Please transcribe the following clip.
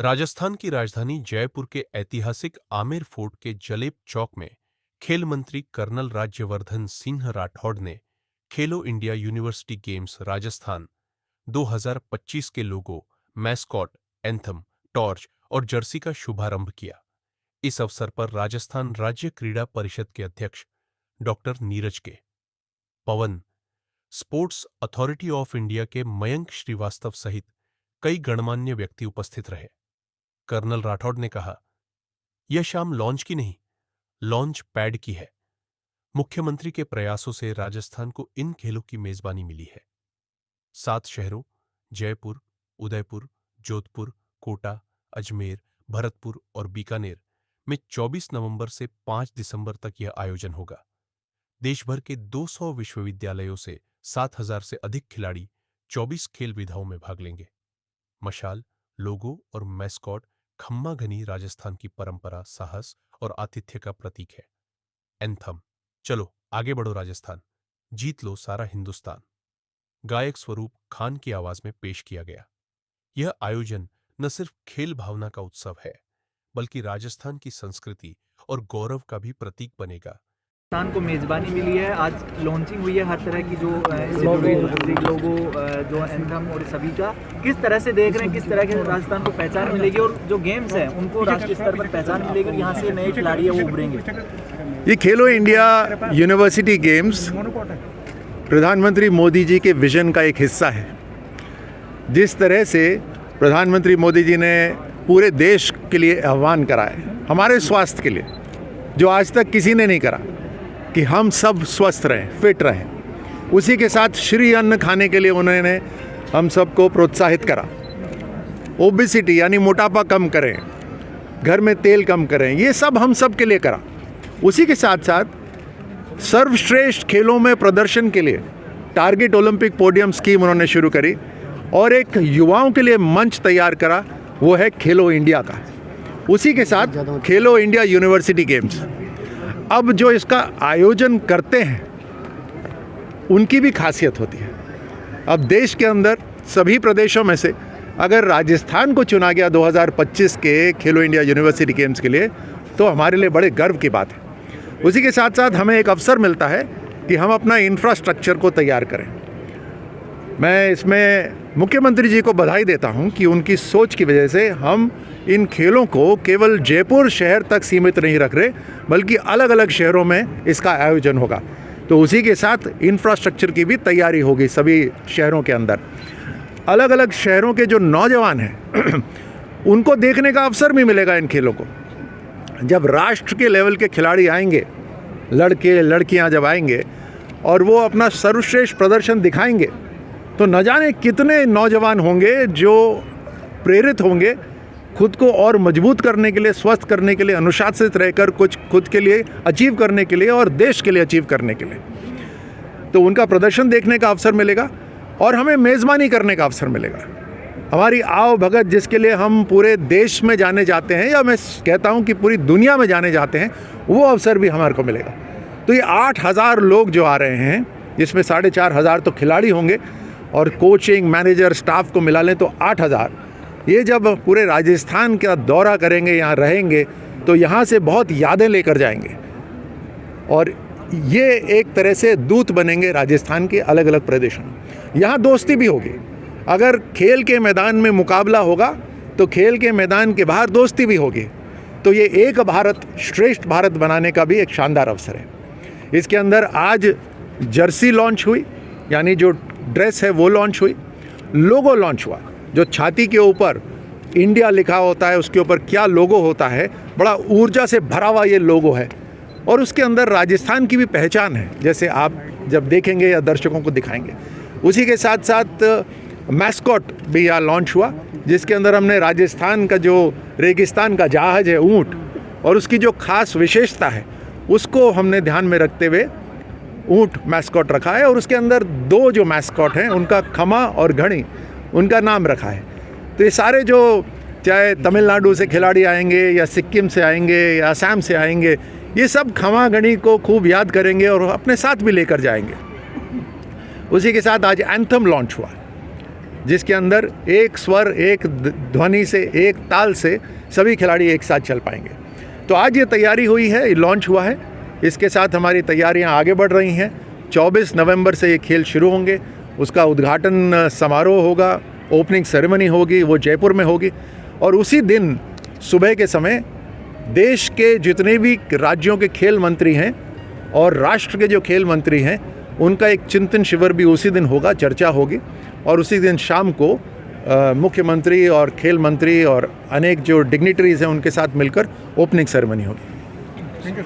राजस्थान की राजधानी जयपुर के ऐतिहासिक आमेर फोर्ट के जलेब चौक में खेल मंत्री कर्नल राज्यवर्धन सिंह राठौड़ ने खेलो इंडिया यूनिवर्सिटी गेम्स राजस्थान 2025 के लोगो, मैस्कॉट, एंथम, टॉर्च और जर्सी का शुभारंभ किया। इस अवसर पर राजस्थान राज्य क्रीड़ा परिषद के अध्यक्ष डॉक्टर नीरज के. पवन, स्पोर्ट्स अथॉरिटी ऑफ इंडिया के मयंक श्रीवास्तव सहित कई गणमान्य व्यक्ति उपस्थित रहे। कर्नल राठौड़ ने कहा, यह शाम लॉन्च की नहीं, लॉन्च पैड की है। मुख्यमंत्री के प्रयासों से राजस्थान को इन खेलों की मेजबानी मिली है। 7 शहरों जयपुर, उदयपुर, जोधपुर, कोटा, अजमेर, भरतपुर और बीकानेर में 24 नवंबर से 5 दिसंबर तक यह आयोजन होगा। देश भर के 200 विश्वविद्यालयों से 7,000 से अधिक खिलाड़ी 24 खेल विधाओं में भाग लेंगे। मशाल, लोगो और मैस्कॉट खम्मा घनी राजस्थान की परंपरा, साहस और आतिथ्य का प्रतीक है। एंथम, चलो आगे बढ़ो राजस्थान, जीत लो सारा हिंदुस्तान, गायक स्वरूप खान की आवाज में पेश किया गया। यह आयोजन न सिर्फ खेल भावना का उत्सव है, बल्कि राजस्थान की संस्कृति और गौरव का भी प्रतीक बनेगा। राजस्थान को मेज़बानी मिली है, आज लॉन्चिंग हुई है हर तरह की जो लोगो जो एंथम और सभी का। किस तरह से देख रहे हैं, किस तरह के राजस्थान को पहचान मिलेगी और जो गेम्स हैं उनको राष्ट्रीय स्तर पर पहचान मिलेगी और यहाँ से नए खिलाड़ी है वो उभरेंगे। ये खेलो इंडिया यूनिवर्सिटी गेम्स प्रधानमंत्री मोदी जी के विजन का एक हिस्सा है। जिस तरह से प्रधानमंत्री मोदी जी ने पूरे देश के लिए आह्वान करा है, हमारे स्वास्थ्य के लिए, जो आज तक किसी ने नहीं करा, कि हम सब स्वस्थ रहें, फिट रहें, उसी के साथ श्री अन्न खाने के लिए उन्होंने हम सबको प्रोत्साहित करा। ओबेसिटी यानी मोटापा कम करें, घर में तेल कम करें, ये सब हम सब के लिए करा। उसी के साथ साथ सर्वश्रेष्ठ खेलों में प्रदर्शन के लिए टारगेट ओलंपिक पोडियम स्कीम उन्होंने शुरू करी और एक युवाओं के लिए मंच तैयार करा, वो है खेलो इंडिया का। उसी के साथ खेलो इंडिया यूनिवर्सिटी गेम्स, अब जो इसका आयोजन करते हैं उनकी भी खासियत होती है। अब देश के अंदर सभी प्रदेशों में से अगर राजस्थान को चुना गया 2025 के खेलो इंडिया यूनिवर्सिटी गेम्स के लिए, तो हमारे लिए बड़े गर्व की बात है। उसी के साथ साथ हमें एक अवसर मिलता है कि हम अपना इंफ्रास्ट्रक्चर को तैयार करें। मैं इसमें मुख्यमंत्री जी को बधाई देता हूं कि उनकी सोच की वजह से हम इन खेलों को केवल जयपुर शहर तक सीमित नहीं रख रहे, बल्कि अलग अलग शहरों में इसका आयोजन होगा। तो उसी के साथ इंफ्रास्ट्रक्चर की भी तैयारी होगी सभी शहरों के अंदर। अलग अलग शहरों के जो नौजवान हैं उनको देखने का अवसर भी मिलेगा इन खेलों को। जब राष्ट्र के लेवल के खिलाड़ी आएंगे, लड़के लड़कियां जब आएंगे और वो अपना सर्वश्रेष्ठ प्रदर्शन दिखाएंगे, तो न जाने कितने नौजवान होंगे जो प्रेरित होंगे खुद को और मजबूत करने के लिए, स्वस्थ करने के लिए, अनुशासित रहकर कुछ खुद के लिए अचीव करने के लिए और देश के लिए अचीव करने के लिए। तो उनका प्रदर्शन देखने का अवसर मिलेगा और हमें मेज़बानी करने का अवसर मिलेगा। हमारी आओ भगत जिसके लिए हम पूरे देश में जाने जाते हैं, या मैं कहता हूं कि पूरी दुनिया में जाने जाते हैं, वो अवसर भी हमारे को मिलेगा। तो ये 8,000 लोग जो आ रहे हैं, जिसमें 4,500 तो खिलाड़ी होंगे और कोचिंग, मैनेजर, स्टाफ को मिला लें तो 8,000। ये जब पूरे राजस्थान का दौरा करेंगे, यहाँ रहेंगे, तो यहाँ से बहुत यादें लेकर जाएंगे और ये एक तरह से दूत बनेंगे राजस्थान के अलग अलग प्रदेशों में। यहाँ दोस्ती भी होगी। अगर खेल के मैदान में मुकाबला होगा तो खेल के मैदान के बाहर दोस्ती भी होगी। तो ये एक भारत श्रेष्ठ भारत बनाने का भी एक शानदार अवसर है। इसके अंदर आज जर्सी लॉन्च हुई, यानी जो ड्रेस है वो लॉन्च हुई, लोगो लॉन्च हुआ, जो छाती के ऊपर इंडिया लिखा होता है, उसके ऊपर क्या लोगो होता है, बड़ा ऊर्जा से भरा हुआ ये लोगो है और उसके अंदर राजस्थान की भी पहचान है, जैसे आप जब देखेंगे या दर्शकों को दिखाएंगे। उसी के साथ साथ मैस्कॉट भी यहाँ लॉन्च हुआ, जिसके अंदर हमने राजस्थान का जो रेगिस्तान का जहाज है ऊँट, और उसकी जो खास विशेषता है उसको हमने ध्यान में रखते हुए ऊँट मैस्कॉट रखा है। और उसके अंदर 2 जो मैस्कॉट हैं उनका खमा और घड़ी, उनका नाम रखा है। तो ये सारे जो चाहे तमिलनाडु से खिलाड़ी आएंगे या सिक्किम से आएंगे या असम से आएंगे, ये सब खमा घड़ी को खूब याद करेंगे और अपने साथ भी लेकर जाएंगे। उसी के साथ आज एंथम लॉन्च हुआ। जिसके अंदर एक स्वर, एक ध्वनि से, एक ताल से सभी खिलाड़ी एक साथ चल पाएंगे। तो आज ये तैयारी हुई है, ये लॉन्च हुआ है। इसके साथ हमारी तैयारियां आगे बढ़ रही हैं। 24 नवंबर से ये खेल शुरू होंगे। उसका उद्घाटन समारोह होगा, ओपनिंग सेरेमनी होगी, वो जयपुर में होगी। और उसी दिन सुबह के समय देश के जितने भी राज्यों के खेल मंत्री हैं और राष्ट्र के जो खेल मंत्री हैं, उनका एक चिंतन शिविर भी उसी दिन होगा, चर्चा होगी। और उसी दिन शाम को मुख्यमंत्री और खेल मंत्री और अनेक जो डिग्निटरीज़ हैं उनके साथ मिलकर ओपनिंग सेरेमनी होगी।